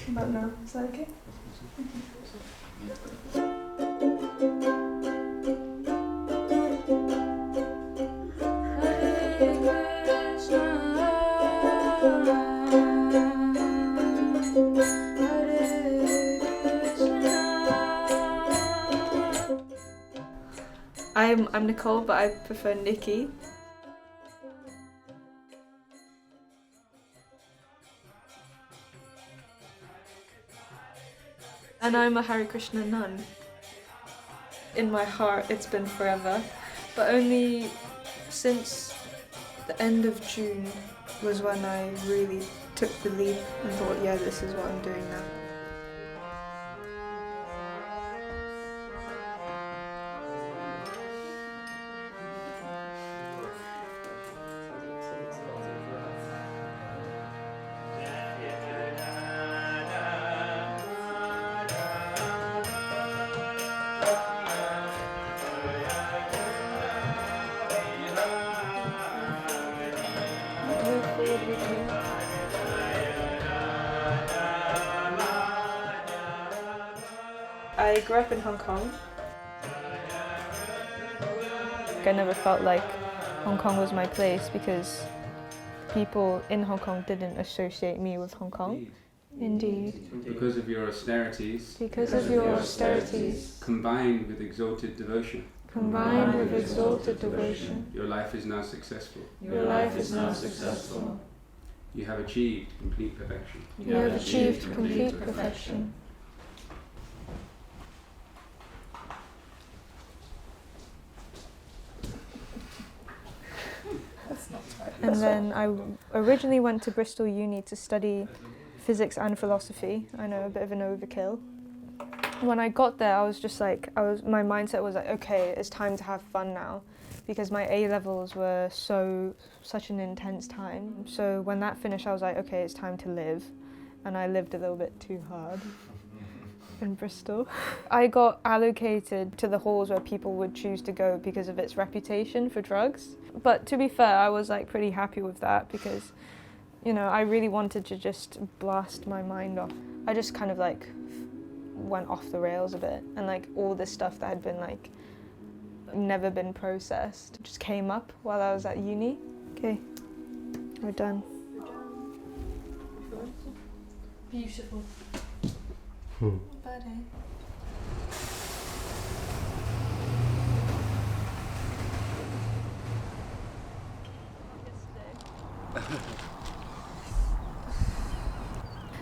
About now, is that okay? I'm Nicole, but I prefer Nikki. And I'm a Hare Krishna nun. In my heart, it's been forever, but only since the end of June was when I really took the leap and thought, yeah, this is what I'm doing now. I grew up in Hong Kong. I never felt like Hong Kong was my place because people in Hong Kong didn't associate me with Hong Kong. Indeed. Because of your austerities. Because of your austerities. Combined with exalted devotion. Combined with exalted devotion. Your life is now successful. Your life is now successful. You have achieved complete perfection. You have achieved complete perfection. And then I originally went to Bristol Uni to study physics and philosophy. I know, a bit of an overkill. When I got there, I was just like, my mindset was like, okay, it's time to have fun now, because my A-levels were such an intense time. So when that finished, I was like, okay, it's time to live. And I lived a little bit too hard in Bristol. I got allocated to the halls where people would choose to go because of its reputation for drugs. But to be fair, I was like pretty happy with that because, you know, I really wanted to just blast my mind off. I just kind of like went off the rails a bit, and like all this stuff that had been like never been processed just came up while I was at uni. Okay, we're done. Beautiful. Bad, eh?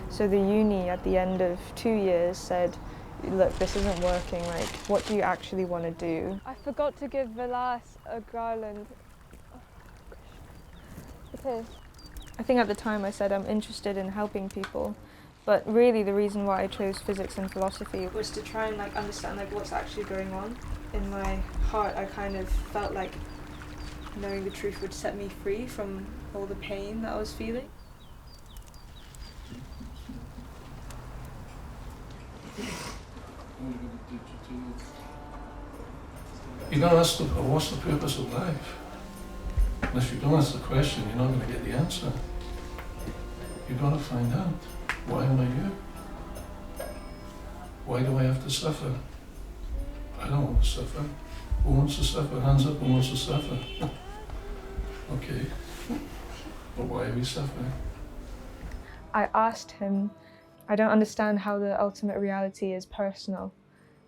So the uni at the end of 2 years said, look, this isn't working, like, what do you actually want to do? I forgot to give Vilas a garland. Okay. I think at the time I said I'm interested in helping people, but really the reason why I chose physics and philosophy was to try and like understand like what's actually going on. In my heart, I kind of felt like knowing the truth would set me free from all the pain that I was feeling. You gotta ask what's the purpose of life? And if you don't ask the question, you're not going to get the answer. You gotta find out, why am I here? Why do I have to suffer? I don't want to suffer. Who wants to suffer? Hands up, who wants to suffer? Okay, but why are we suffering? I asked him, I don't understand how the ultimate reality is personal,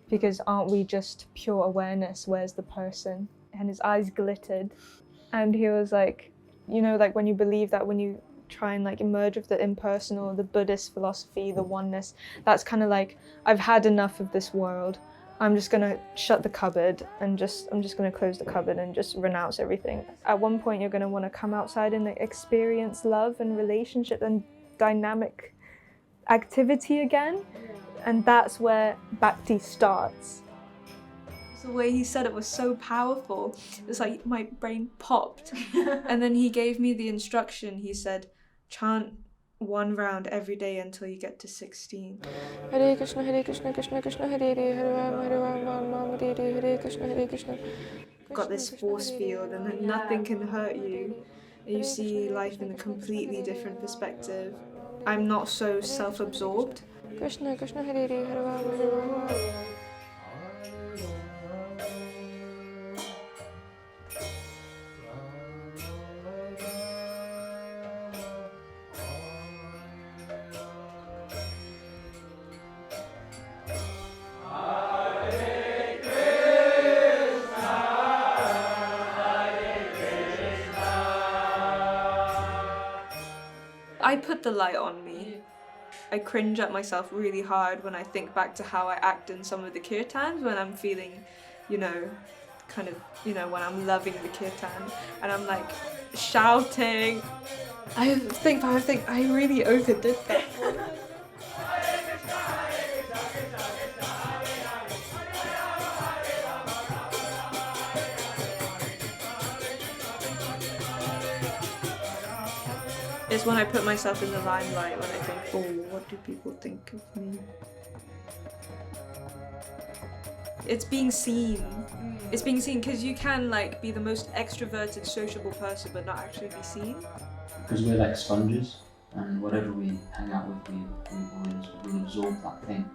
because aren't we just pure awareness? Where's the person? And his eyes glittered, and he was like, you know, like when you believe that, when you try and like emerge with the impersonal, the Buddhist philosophy, the oneness, that's kind of like, I've had enough of this world. I'm just gonna shut the cupboard and I'm just gonna close the cupboard and just renounce everything. At one point you're gonna wanna come outside and experience love and relationship and dynamic activity again. And that's where bhakti starts. The way he said it was so powerful. It's like my brain popped. And then he gave me the instruction. He said, chant 1 round every day until you get to 16. Hare Krishna, Krishna Krishna, Hare Hare, Hare Ram, Hare Ram, Hare Hare, Hare Krishna. Got this force field and then nothing can hurt you. You see life in a completely different perspective. I'm not so self-absorbed. Krishna Krishna Hare Hare Hare Rama Hare Rama. I put the light on me. I cringe at myself really hard when I think back to how I act in some of the kirtans when I'm feeling, you know, kind of, you know, when I'm loving the kirtan and I'm like shouting. I think I really overdid that. It's when I put myself in the limelight when I think, oh, what do people think of me? It's being seen. It's being seen because you can like be the most extroverted, sociable person but not actually be seen. Because we're like sponges, and whatever we hang out with, we will absorb that thing.